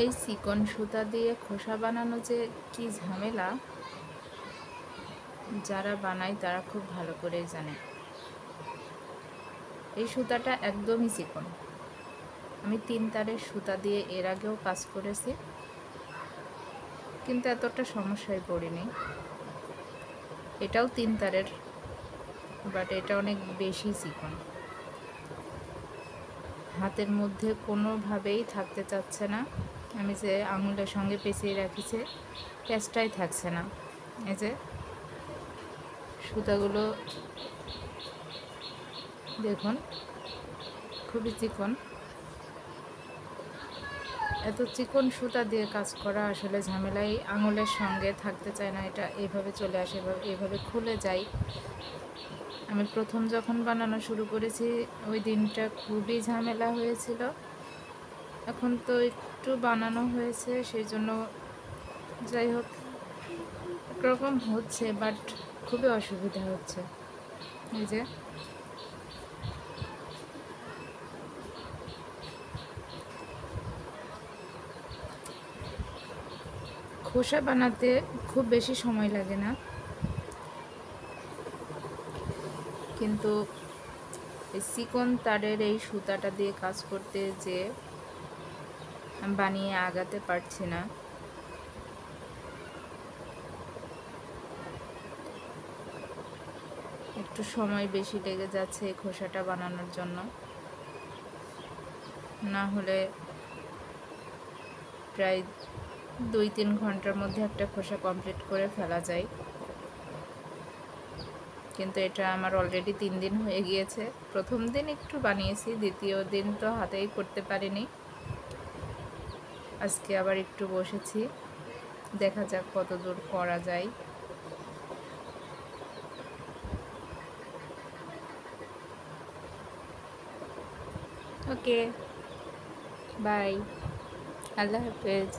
এই চিকন সুতা দিয়ে খোসা বানানো যে কি ঝামেলা, যারা বানায় তারা খুব ভালো করেই জানে। এই সুতাটা একদমই চিকন। আমি 3 তারের সুতা দিয়ে এর আগেও কাজ করেছি, কিন্তু এতটা সমস্যায় পড়িনি। এটাও 3 তারের, বাট এটা অনেক বেশি চিকন। হাতের মধ্যে কোনোভাবেই থাকতে চাচ্ছে না। আমি যে আঙুলের সঙ্গে পেঁচিয়ে রাখিছে, প্যাঁচটাই থাকছে না। এই যে সুতাগুলো দেখুন, খুবই চিকন। এত চিকন সুতা দিয়ে কাজ করা আসলে ঝামেলাই, আঙুলের সঙ্গে থাকতে চায় না। এটা এভাবে চলে আসে, এভাবে খুলে যায়। আমি প্রথম যখন বানানো শুরু করেছি ওই দিনটা খুবই ঝামেলা হয়েছিল। এখন তো একটু বানানো হয়েছে, সেই জন্য যাই হোক একরকম হচ্ছে, বাট খুবই অসুবিধা হচ্ছে। এই যে খোসা বানাতে খুব বেশি সময় লাগে না, কিন্তু এই চিকন তারের এই সুতাটা দিয়ে কাজ করতে যে বানিয়ে আগাতে পারছি না। একটু সময় বেশি লেগে যাচ্ছে এই খোসাটা বানানোর জন্য, না হলে প্রায় 2-3 ঘন্টার মধ্যে একটা খোসা কমপ্লিট করে ফেলা যায়। কিন্তু এটা আমার অলরেডি 3 দিন হয়ে গিয়েছে। প্রথম দিন একটু বানিয়েছি, দ্বিতীয় দিন তো হাতেই করতে পারিনি। আজকে আবার একটু বসেছি, দেখা যাক কত দূর করা যায়। ওকে, বাই, আল্লাহ হাফেজ।